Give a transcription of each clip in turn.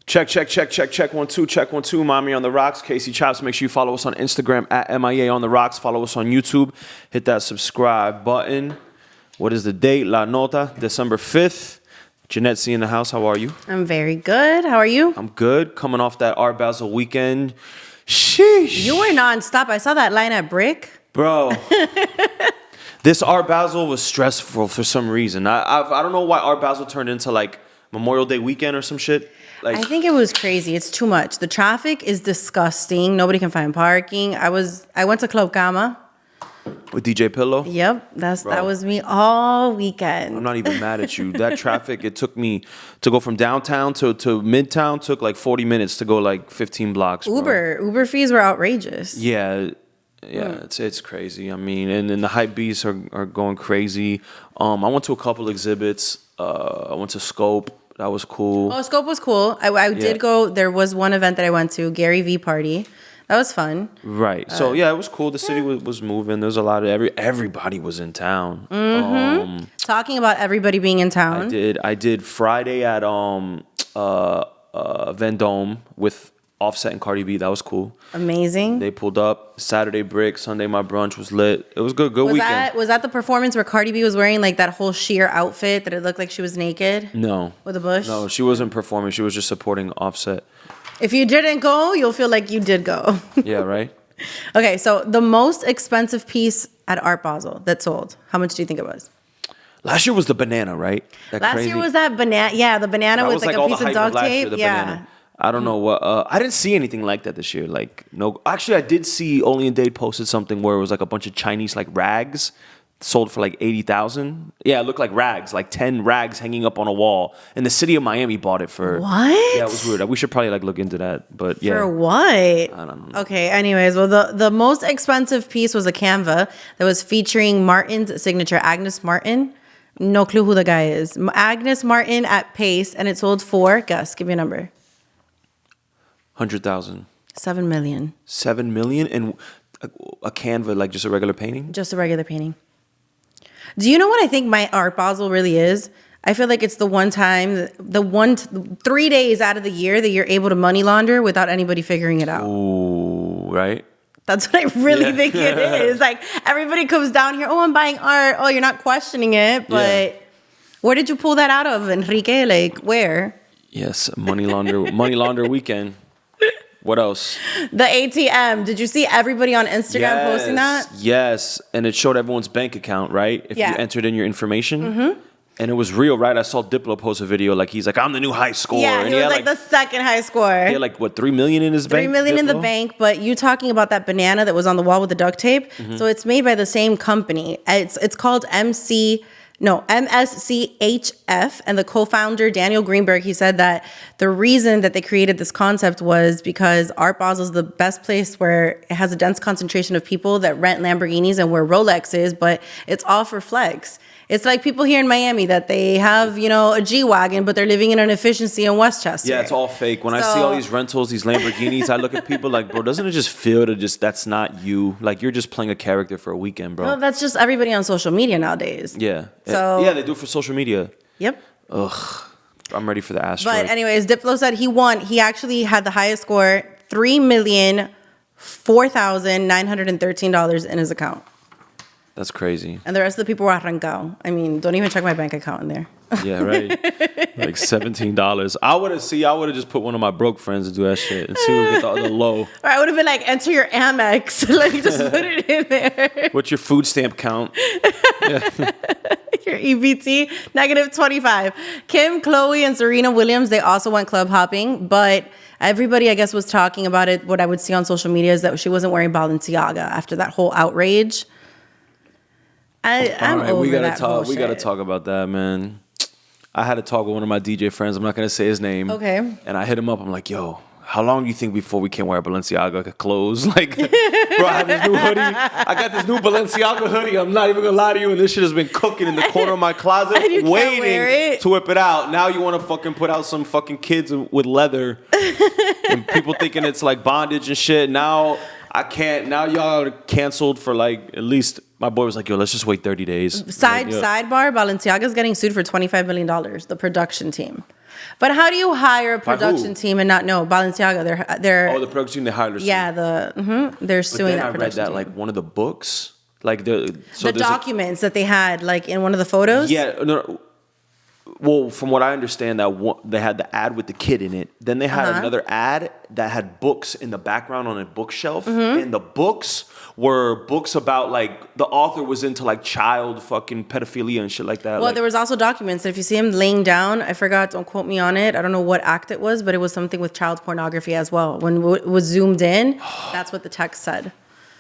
Check. 1 2. Check 1 2. Mommy on the rocks. Casey Chopz. Make sure you follow us on Instagram at MIA on the rocks. Follow us on YouTube. Hit that subscribe button. What is the date? La Nota, December 5th. Janetzy in the house. How are you? I'm very good. How are you? I'm good. Coming off that Art Basel weekend. Sheesh. You were nonstop. I saw that line at Brick. Bro. This Art Basel was stressful for some reason. I don't know why Art Basel turned into like Memorial Day weekend or some shit. Like, I think it was crazy. It's too much. The traffic is disgusting. Nobody can find parking. I went to Club Kama. With DJ Pillow? Yep, that was me all weekend. I'm not even mad at you. That traffic, it took me to go from downtown to midtown, took like 40 minutes to go like 15 blocks. Bro. Uber fees were outrageous. Yeah, it's crazy. I mean, and then the hype beasts are going crazy. I went to a couple exhibits. I went to Scope. That was cool. Oh, Scope was cool. I did go. There was one event that I went to, Gary V Party. That was fun. Right. So yeah, it was cool. The city was moving. There was a lot of everybody was in town. Mm-hmm. Talking about everybody being in town. I did Friday at Vendome with Offset and Cardi B. That was cool. Amazing. They pulled up. Saturday Brick. Sunday my brunch was lit. It was good. Good weekend. Was that the performance where Cardi B was wearing like that whole sheer outfit that it looked like she was naked? No. With a bush? No, she wasn't performing. She was just supporting Offset. If you didn't go, you'll feel like you did go. Yeah, right? Okay, so the most expensive piece at Art Basel that sold, how much do you think it was? Last year was the banana, right? Last year was that banana. Yeah, the banana that with like a piece of duct tape. Yeah. Banana. I don't know what. I didn't see anything like that this year. Like, no. Actually, I did see Only in Dade posted something where it was like a bunch of Chinese like rags sold for like 80,000. Yeah, it looked like rags, like 10 rags hanging up on a wall. And the city of Miami bought it for. What? Yeah, it was weird. We should probably like look into that. But yeah. For what? I don't know. Okay. Anyways, well, the most expensive piece was a Canva that was featuring Martin's signature, Agnes Martin. No clue who the guy is. Agnes Martin at Pace, and it sold for. Gus, give me a number. 100,000. 7 million. 7 million and a Canva, like just a regular painting? Just a regular painting. Do you know what I think my Art Basel really is? I feel like it's the one time, 3 days out of the year that you're able to money launder without anybody figuring it out. Ooh, right? That's what I really think it is. Like, everybody comes down here, oh, I'm buying art. Oh, you're not questioning it, but where did you pull that out of, Enrique? Like, where? Yes, money launder weekend. What else? The ATM. Did you see everybody on Instagram posting that? Yes, and it showed everyone's bank account, right? If you entered in your information. Mm-hmm. And it was real, right? I saw Diplo post a video like he's like, I'm the new high score. Yeah, and he was like the second high score. He had like, what, 3 million in his bank? 3 million in the bank, but you talking about that banana that was on the wall with the duct tape. Mm-hmm. So it's made by the same company. It's called MSCHF, and the co-founder Daniel Greenberg, he said that the reason that they created this concept was because Art Basel is the best place where it has a dense concentration of people that rent Lamborghinis and where Rolex is, but it's all for flex. It's like people here in Miami that they have, a G-Wagon, but they're living in an efficiency in Westchester. Yeah, it's all fake. When I see all these rentals, these Lamborghinis, I look at people like, bro, doesn't it just feel that's not you? Like, you're just playing a character for a weekend, bro. Well, that's just everybody on social media nowadays. Yeah. So yeah, they do it for social media. Yep. Ugh. I'm ready for the asteroid. But anyways, Diplo said he won. He actually had the highest score, $3,004,913 in his account. That's crazy. And the rest of the people were arrancado. I mean, don't even check my bank account in there. Yeah, right. Like $17. I would have just put one of my broke friends to do that shit and see who get the low. Or I would have been like, enter your Amex. Like, just put it in there. What's your food stamp count? Your EBT, -25. Kim, Khloe, and Serena Williams, they also went club hopping, but everybody, I guess, was talking about it. What I would see on social media is that she wasn't wearing Balenciaga after that whole outrage. I'm over that bullshit. We gotta talk about that, man. I had a talk with one of my DJ friends. I'm not gonna say his name. Okay. And I hit him up. I'm like, yo, how long do you think before we can wear Balenciaga clothes? Like, bro, I have this new hoodie. I got this new Balenciaga hoodie. I'm not even gonna lie to you. And this shit has been cooking in the corner of my closet, waiting to whip it out. Now you want to fucking put out some fucking kids with leather, and people thinking it's like bondage and shit. Now I can't. Now y'all are canceled for like, at least my boy was like, yo, let's just wait 30 days. Sidebar, Balenciaga's getting sued for $25 million, the production team. But how do you hire a production team and not know? Balenciaga, they're the production team, they hired her. Yeah, they're suing that production I read that, like, one of the books, like the documents that they had, like, in one of the photos. Yeah, no, well, from what I understand, they had the ad with the kid in it. Then they had another ad that had books in the background on a bookshelf. And the books were books about, like, the author was into, like, child fucking pedophilia and shit like that. Well, like, there was also documents. If you see him laying down, I forgot, don't quote me on it. I don't know what act it was, but it was something with child pornography as well. When it was zoomed in, that's what the text said.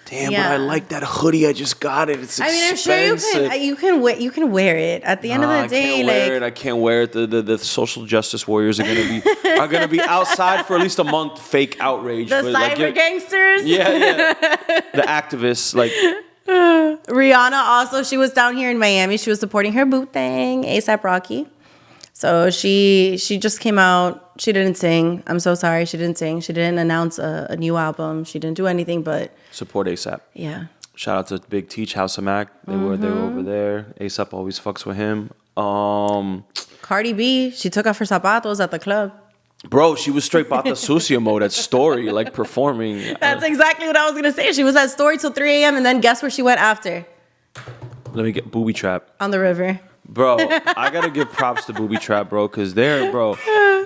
Damn, but I like that hoodie. I just got it. It's expensive. I mean, I'm sure you can wear it. At the end of the day, I can't wear it. The social justice warriors are gonna be outside for at least a month. Fake outrage. The cyber gangsters. Yeah. The activists, like. Rihanna also, she was down here in Miami. She was supporting her boo thing, A$AP Rocky. So she just came out. She didn't sing. I'm so sorry. She didn't sing. She didn't announce a new album. She didn't do anything but support A$AP. Yeah. Shout out to Big Teach, House of Mac. They were over there. A$AP always fucks with him. Cardi B, she took off her zapatos at the club. Bro, she was straight Bata Sucia mode at Story, like performing. That's exactly what I was gonna say. She was at Story till 3 a.m. and then guess where she went after? Let me get Booby Trap. On the river. Bro, I gotta give props to Booby Trap, bro, because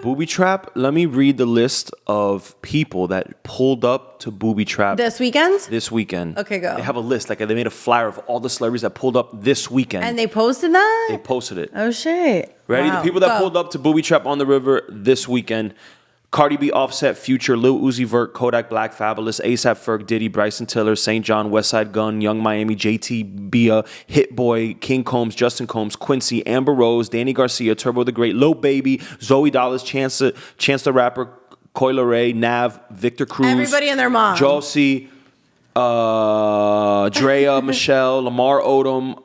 Booby Trap, let me read the list of people that pulled up to Booby Trap. This weekend? This weekend. Okay, go. They have a list, like they made a flyer of all the celebrities that pulled up this weekend. And they posted that? They posted it. Oh, shit. Ready? Wow. The people that pulled up to Booby Trap on the river this weekend. Cardi B, Offset, Future, Lil Uzi Vert, Kodak Black, Fabulous, A$AP Ferg, Diddy, Bryson Tiller, St. John, Westside Gun, Young Miami, JT, Bia, Hit Boy, King Combs, Justin Combs, Quincy, Amber Rose, Danny Garcia, Turbo the Great, Lil Baby, Zoe Dollars, Chance the Rapper, Coi Ray, Nav, Victor Cruz, everybody and their mom, Josie, Drea, Michelle, Lamar Odom,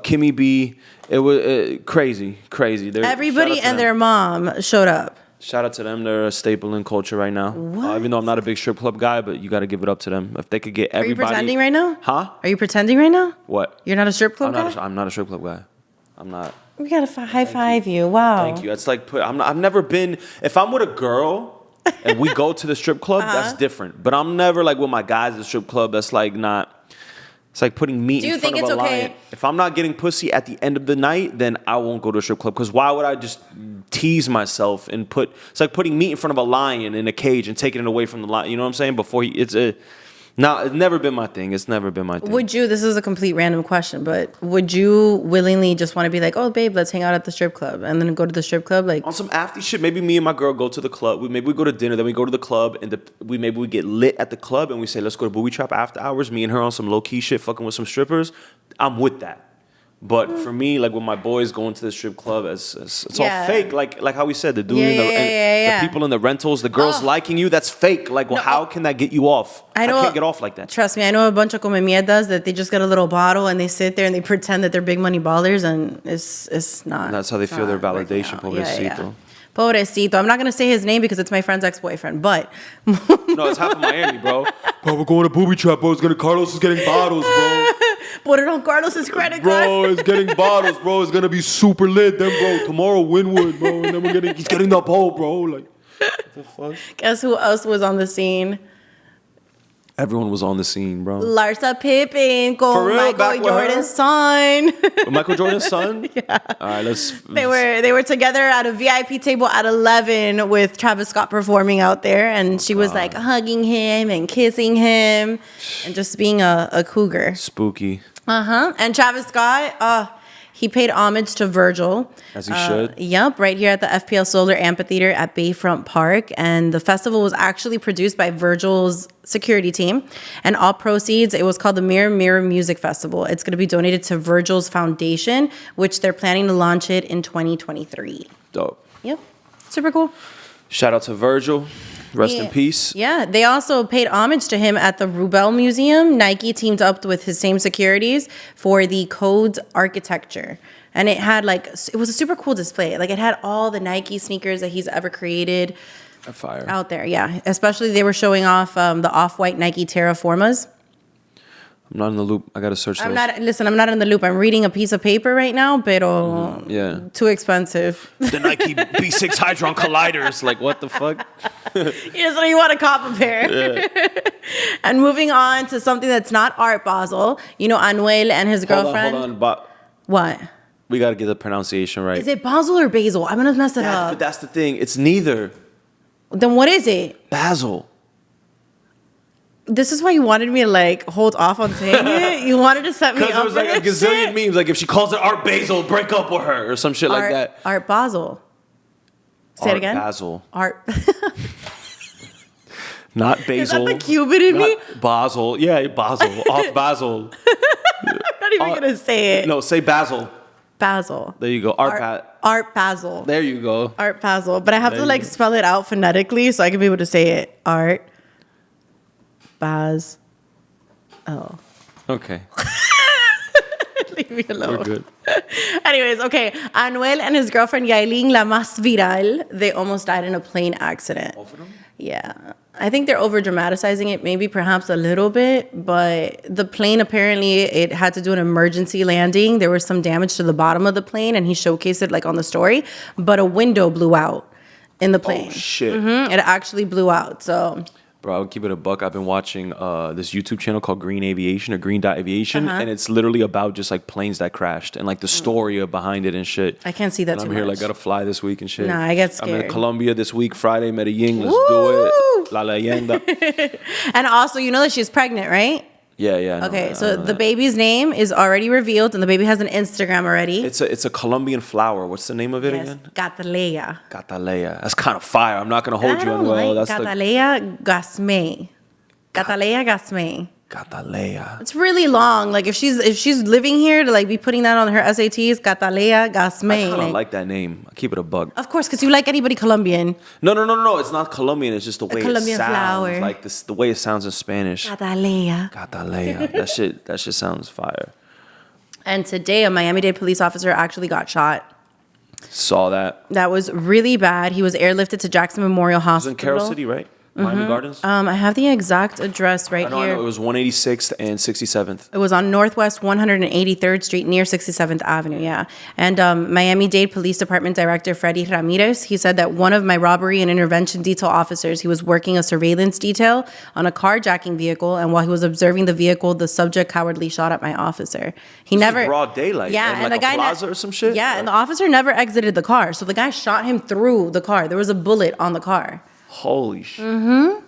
Kimmy B. It was crazy. Everybody and their mom showed up. Shout out to them. They're a staple in culture right now. Even though I'm not a big strip club guy, but you got to give it up to them. If they could get everybody. Are you pretending right now? Huh? Are you pretending right now? What? You're not a strip club guy? I'm not a strip club guy. I'm not. We got to high five you. Wow. Thank you. It's like, I've never been, if I'm with a girl and we go to the strip club, that's different. But I'm never like with my guys at the strip club. That's like not. It's like putting meat in front of a lion. If I'm not getting pussy at the end of the night, then I won't go to a strip club. Because why would I just tease myself and it's like putting meat in front of a lion in a cage and taking it away from the lion. You know what I'm saying? It's never been my thing. It's never been my thing. This is a complete random question, but would you willingly just want to be like, oh, babe, let's hang out at the strip club and then go to the strip club? Like on some after shit, maybe me and my girl go to the club. Maybe we go to dinner, then we go to the club and maybe we get lit at the club and we say, let's go to Booby Trap after hours. Me and her on some low key shit, fucking with some strippers. I'm with that. But for me, like with my boys going to the strip club, it's all fake. Like how we said, the dude, the people in the rentals, the girls liking you, that's fake. Like, how can that get you off? I can't get off like that. Trust me, I know a bunch of come mierdas that they just get a little bottle and they sit there and they pretend that they're big money ballers, and it's not. And that's how they feel their validation, pobrecito. Pobrecito. I'm not going to say his name because it's my friend's ex-boyfriend, but. No, it's half of Miami, bro. Bro, we're going to Booby Trap, bro. Carlos is getting bottles, bro. Put it on Carlos's credit card. Bro, it's getting bottles, bro. It's going to be super lit. Then, bro, tomorrow, Wynwood, bro. And then he's getting the pole, bro. Like, what the fuck? Guess who else was on the scene? Everyone was on the scene, bro. Larsa Pippen con Michael Jordan's son. Michael Jordan's son? Yeah. All right, They were together at a VIP table at 11 with Travis Scott performing out there, and she was like hugging him and kissing him and just being a cougar. Spooky. And Travis Scott, he paid homage to Virgil. As he should. Yep, right here at the FPL Solar Amphitheater at Bayfront Park. And the festival was actually produced by Virgil's security team. And all proceeds, it was called the Mirror Mirror Music Festival. It's going to be donated to Virgil's foundation, which they're planning to launch it in 2023. Dope. Yep, super cool. Shout out to Virgil. Rest in peace. Yeah, they also paid homage to him at the Rubel Museum. Nike teamed up with his same securities for the Codes architecture. And it had it was a super cool display. Like it had all the Nike sneakers that he's ever created. Fire. out there. Yeah, especially they were showing off the off-white Nike Terraformas. I'm not in the loop. I gotta search those. I'm not in the loop. I'm reading a piece of paper right now, pero Yeah. too expensive. The Nike B6 Hydron Colliders. Like, what the fuck? So you want to cop a pair. Yeah. And moving on to something that's not Art Basel. You know, Anuel and his girlfriend. Hold on. What? We gotta get the pronunciation right. Is it Basel or Basel? I'm gonna mess it up. But that's the thing. It's neither. Then what is it? Basel. This is why you wanted me to like hold off on saying it. You wanted to set me up. Because it was like a gazillion memes. Like if she calls it Art Basel, break up with her or some shit like that. Art Basel. Say it again. Basel. Art. Not Basel. Is that the Cuban in me? Basel. Yeah, Basel. Art Basel. I'm not even gonna say it. No, say Basel. Basil. There you go. Art Basel. There you go. Art Basel. But I have to like spell it out phonetically so I can be able to say it. Art Baz. Oh. Okay. Leave me alone. We're good. Anyways, okay. Anuel and his girlfriend Yailin, la más viral, they almost died in a plane accident. Both of them? Yeah. I think they're over dramatizing it, maybe perhaps a little bit, but the plane apparently it had to do an emergency landing. There was some damage to the bottom of the plane, and he showcased it like on the story, but a window blew out in the plane. Oh shit. It actually blew out. So Bro, I would keep it a buck. I've been watching this YouTube channel called Green Aviation or Green Dot Aviation, and it's literally about just like planes that crashed and like the story behind it and shit. I can't see that and too I'm here much. like gotta fly this week and shit. Nah, I get scared. I'm in Colombia this week, Friday, Medellin. Let's Woo! do it. La leyenda. And also, you know that she's pregnant, right? Yeah. I know Okay, that, so the baby's name is already revealed, and the baby has an Instagram already. It's a Colombian flower. What's the name of it again? Catalea. Catalea. That's kind of fire. I'm not gonna hold I you don't on well. like That's Catalea Gasme. Catalea Gasme. Catalea. It's really long. Like if she's living here to like be putting that on her SATs, Catalea Gasme. I kind of like that name. I keep it a bug. Of course, because you like anybody Colombian. No. It's not Colombian. It's just the way Colombian it sounds. flower. Like this, the way it sounds in Spanish. Catalea. Catalea. That shit sounds fire. And today, a Miami-Dade police officer actually got shot. Saw that. That was really bad. He was airlifted to Jackson Memorial It was Hospital. in Carroll City, right? Miami Gardens. I have the exact address right I know. here. It was 186th and 67th. It was on Northwest 183rd Street near 67th Avenue, yeah. And Miami-Dade Police Department Director Freddy Ramirez, he said that one of my robbery and intervention detail officers, he was working a surveillance detail on a carjacking vehicle, and while he was observing the vehicle, the subject cowardly shot at my officer. He never broad daylight. Yeah, and and like the a guy plaza or some shit. Yeah, and the officer never exited the car, so the guy shot him through the car. There was a bullet on the car. Holy shit.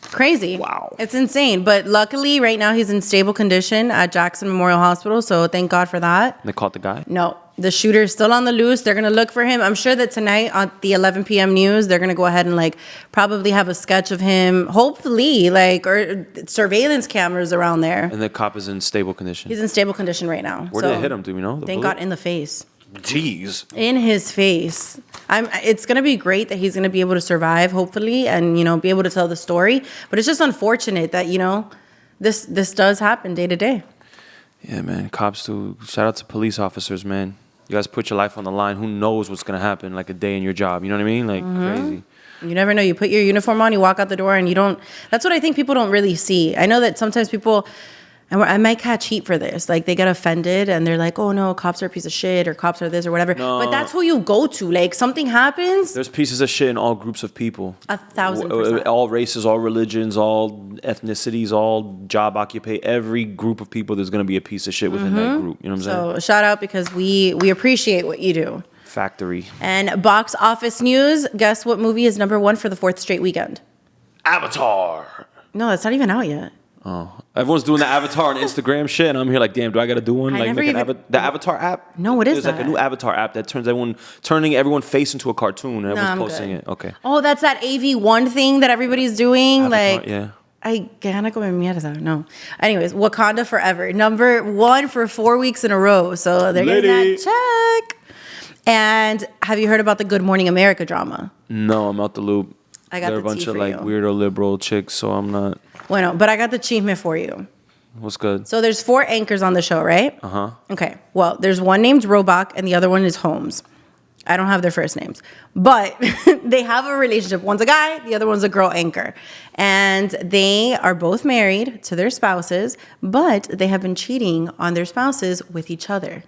Crazy. Wow. It's insane. But luckily, right now, he's in stable condition at Jackson Memorial Hospital. So thank God for that. They caught the guy? No, the shooter is still on the loose. They're going to look for him. I'm sure that tonight on the 11 p.m. news, they're going to go ahead and like probably have a sketch of him, hopefully, like, or surveillance cameras around there. And the cop is in stable condition. He's in stable condition right now. Where did it hit him? Do we know? Thank God, in the face. Jeez. In his face. It's going to be great that he's going to be able to survive, hopefully, and, you know, be able to tell the story. But it's just unfortunate that, you know, this does happen day to day. Yeah, man. Cops too. Shout out to police officers, man. You guys put your life on the line. Who knows what's going to happen like a day in your job? You know what I mean? Like crazy. You never know. You put your uniform on, you walk out the door, and you don't. That's what I think people don't really see. I know that sometimes people, and I might catch heat for this. Like they get offended and they're like, "Oh no, cops are a piece of shit," or "Cops are this," or whatever. No. But that's who you go to. Like something happens. There's pieces of shit in all groups of people. 1,000%. All races, all religions, all ethnicities, all job occupy. Every group of people, there's going to be a piece of shit within that group. You know what I'm saying? So shout out because we appreciate what you do. Factory. And box office news. Guess what movie is #1 for the 4th straight weekend? Avatar. No, that's not even out yet. Oh, everyone's doing the Avatar on Instagram shit, and I'm here like, damn, do I got to do one? I Like, never make even- the Avatar app? No, what is There's like that? a new Avatar app that turning everyone face into a cartoon, and everyone's I'm posting good. it. Okay. Oh, that's that AV1 thing that everybody's doing. Avatar, like, yeah. Ay, gana come mierda. No. Anyways, Wakanda Forever. #1 for 4 weeks in a row. So they're getting Liddy. that check. And have you heard about the Good Morning America drama? No, I'm out the loop. I got They're the a bunch tea of for like you. weirdo liberal chicks, so I'm not. Bueno, but I got the chisme for you. What's good? So there's 4 anchors on the show, right? Uh-huh. Okay. Well, there's one named Robach and the other one is Holmes. I don't have their first names, but they have a relationship. One's a guy, the other one's a girl anchor. And they are both married to their spouses, but they have been cheating on their spouses with each other.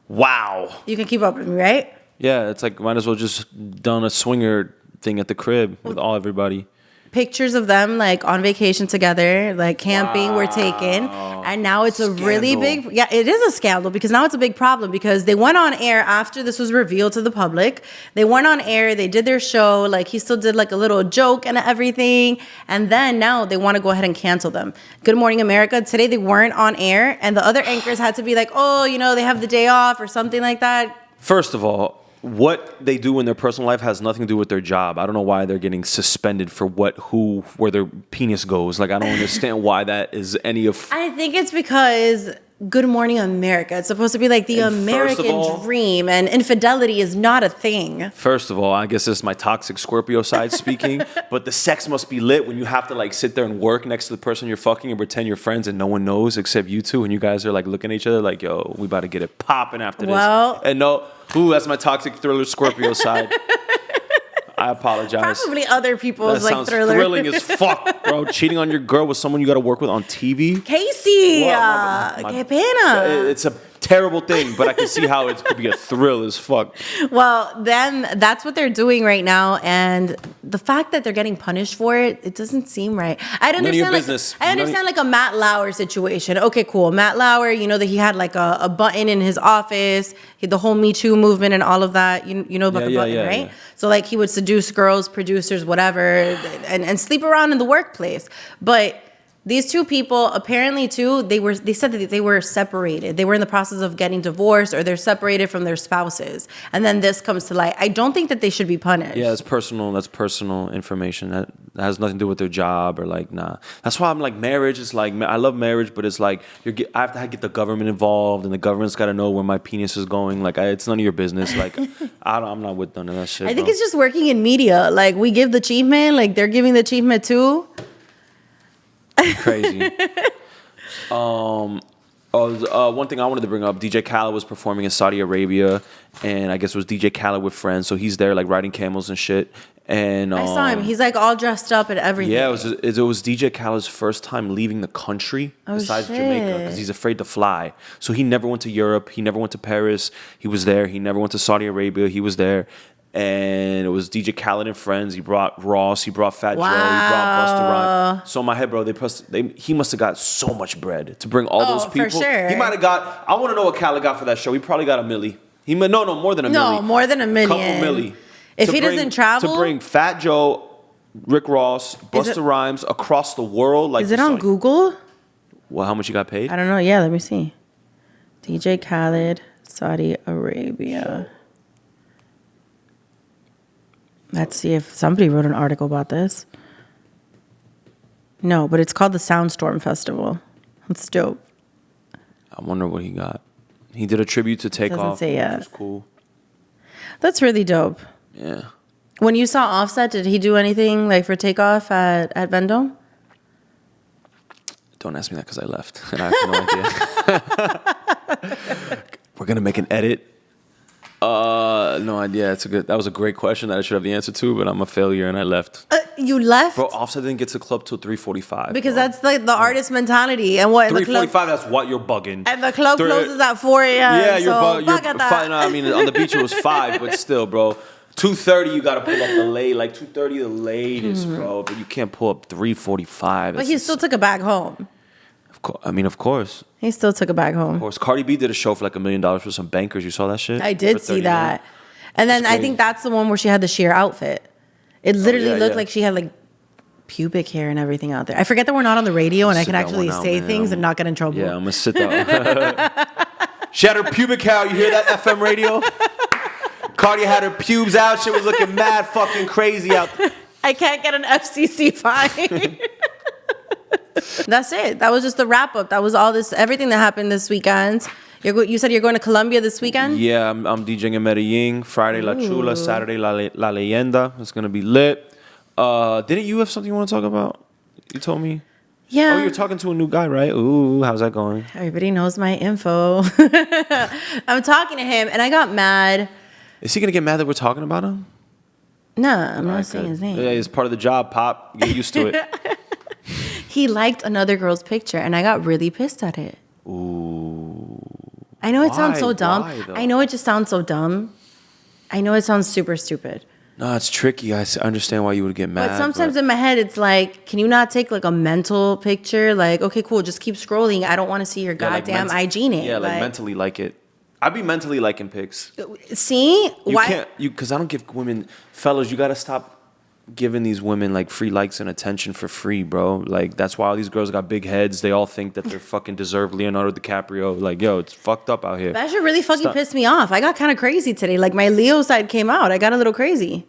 Wow. You can keep up with me, right? Yeah, it's like might as well just done a swinger thing at the crib with everybody. Pictures of them like on vacation together, like camping were taken. And now it's a really big, it is a scandal because now it's a big problem because they went on air after this was revealed to the public. They went on air, they did their show, like he still did like a little joke and everything. And then now they want to go ahead and cancel them. Good Morning America, today they weren't on air and the other anchors had to be like, oh, you know, they have the day off or something like that. First of all, what they do in their personal life has nothing to do with their job. I don't know why they're getting suspended for where their penis goes. Like, I don't understand why that is any of... I think it's because Good Morning America. It's supposed to be like the American dream, and infidelity is not a thing. First of all, I guess this is my toxic Scorpio side speaking, but the sex must be lit when you have to like sit there and work next to the person you're fucking and pretend you're friends and no one knows except you two, and you guys are like looking at each other like, yo, we about to get it popping after this. And no, that's my toxic thriller Scorpio side. I apologize. Probably other people's that like thriller. Thrilling as fuck, bro. Cheating on your girl with someone you got to work with on TV. Casey, qué pena. It's a terrible thing, but I can see how it could be a thrill as fuck. Well, then that's what they're doing right now, and the fact that they're getting punished for it, it doesn't seem right. I understand like a Matt Lauer situation. Okay, cool. Matt Lauer, you know that he had like a button in his office, the whole Me Too movement and all of that. You know about the button, right? Yeah. So like he would seduce girls, producers, whatever, and sleep around in the workplace. But these two people apparently too, they said that they were separated. They were in the process of getting divorced or they're separated from their spouses. And then this comes to light. I don't think that they should be punished. Yeah, it's personal. That's personal information. That has nothing to do with their job or like, nah. That's why I'm like, marriage is like, I love marriage, but it's like, I have to get the government involved and the government's got to know where my penis is going. Like, it's none of your business. Like, I'm not with none of that shit. I think it's just working in media. Like, we give the achievement, like they're giving the achievement too. Crazy. One thing I wanted to bring up, DJ Khaled was performing in Saudi Arabia, and I guess it was DJ Khaled with friends, so he's there like riding camels and shit. And I saw him. He's like all dressed up and everything. Yeah, it was DJ Khaled's first time leaving the country besides Jamaica because he's afraid to fly. So he never went to Europe. He never went to Paris. He was there. He never went to Saudi Arabia. He was there. And it was DJ Khaled and friends. He brought Ross. He brought Fat Joe. He brought Busta Rhymes. So in my head, bro, he must have got so much bread to bring all those people. For sure. He might have got. I want to know what Khaled got for that show. He probably got $1 million. More than $1 million. No, more than $1 million. Couple million. If he doesn't travel, to bring Fat Joe, Rick Ross, Busta Rhymes across the world. Like, is it on Google? Well, how much you got paid? I don't know. Yeah, let me see. DJ Khaled, Saudi Arabia. Let's see if somebody wrote an article about this. No, but it's called the Soundstorm Festival. That's dope. I wonder what he got. He did a tribute to Takeoff. Doesn't say yet. Which was cool. That's really dope. Yeah. When you saw Offset, did he do anything like for Takeoff at Vendome? Don't ask me that because I left and I have no idea. We're gonna make an edit. No idea. That was a great question that I should have the answer to, but I'm a failure and I left. You left? Bro, Offset didn't get to the club till 3:45. Because that's like the artist mentality. And what? 3:45, that's what you're bugging. And the club closes at 4 a.m. Yeah, you're bugging. I mean, on the beach it was 5, but still, bro. 2:30, you gotta pull up the late, like 2:30 the latest, bro. But you can't pull up 3:45. But he still took it back home. Of course. He still took it back home. Of course. Cardi B did a show for like $1 million for some bankers. You saw that shit? I did see that. And then I think that's the one where she had the sheer outfit. It literally looked like she had like pubic hair and everything out there. I forget that we're not on the radio and I can actually say things and not get in trouble. Yeah, I'm gonna sit down. She had her pubic hair. You hear that, FM radio? Cardi had her pubes out. She was looking mad fucking crazy out there. I can't get an FCC fine. That's it. That was just the wrap up. That was everything that happened this weekend. You said you're going to Colombia this weekend? Yeah, I'm DJing in Medellin. Friday La Chula, Saturday La Leyenda. It's going to be lit. Didn't you have something you want to talk about? You told me. Yeah. Oh, you're talking to a new guy, right? Ooh, how's that going? Everybody knows my info. I'm talking to him and I got mad Is he gonna get mad that we're talking about him? No, I'm not saying his name. Yeah, it's part of the job, Pop. Get used to it. He liked another girl's picture, and I got really pissed at it. Ooh. I know it sounds so dumb. Why, though? I know it just sounds so dumb. I know it sounds super stupid. No, it's tricky. I understand why you would get mad. But sometimes in my head, it's like, can you not take like a mental picture? Like, okay, cool, just keep scrolling. I don't want to see your goddamn IG name. Yeah, like mentally like it. I'd be mentally liking pics. See? You can't, because I don't give women, fellas, you got to stop giving these women like free likes and attention for free, bro. Like, that's why all these girls got big heads. They all think that they're fucking deserve Leonardo DiCaprio. Like, yo, it's fucked up out here. That shit really fucking pissed me off. I got kind of crazy today. Like, my Leo side came out. I got a little crazy.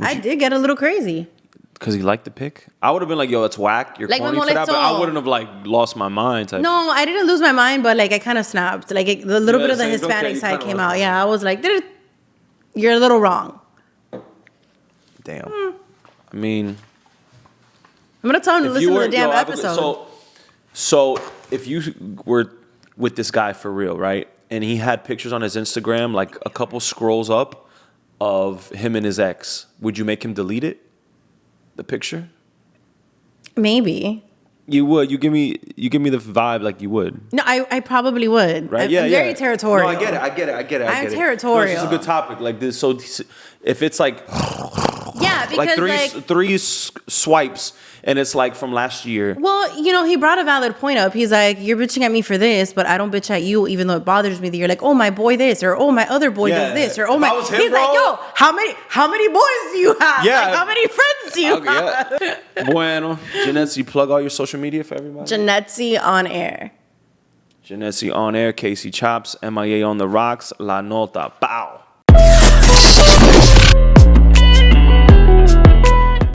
I did get a little crazy. Because he liked the pic? I would have been like, yo, it's whack. You're like, corny for that. But I wouldn't have like lost my mind. No, I didn't lose my mind, but like I kind of snapped. Like the little bit of the Hispanic side came out. Yeah, I was like, you're a little wrong. Damn. I mean, I'm gonna tell him to listen to the damn episode. So if you were with this guy for real, right? And he had pictures on his Instagram, like a couple scrolls up of him and his ex, would you make him delete it? The picture? Maybe. You would. You give me the vibe like you would. No, I probably would. Right? I'm very territorial. No, I get it. I'm territorial. No, it's just a good topic. Like this. So if it's like, yeah, because like three swipes, and it's like from last year. Well, he brought a valid point up. He's like, you're bitching at me for this, but I don't bitch at you, even though it bothers me that you're like, oh, my boy this, or oh, my other boy does this, or oh, my. He's like, yo, how many boys do you have? Yeah. Like, how many friends do you have? Yeah. Bueno, Janetzy, plug all your social media for everybody. Janetzy on air. Janetzy on air. Casey Chopz. MIA on the rocks. La Nota. Bow.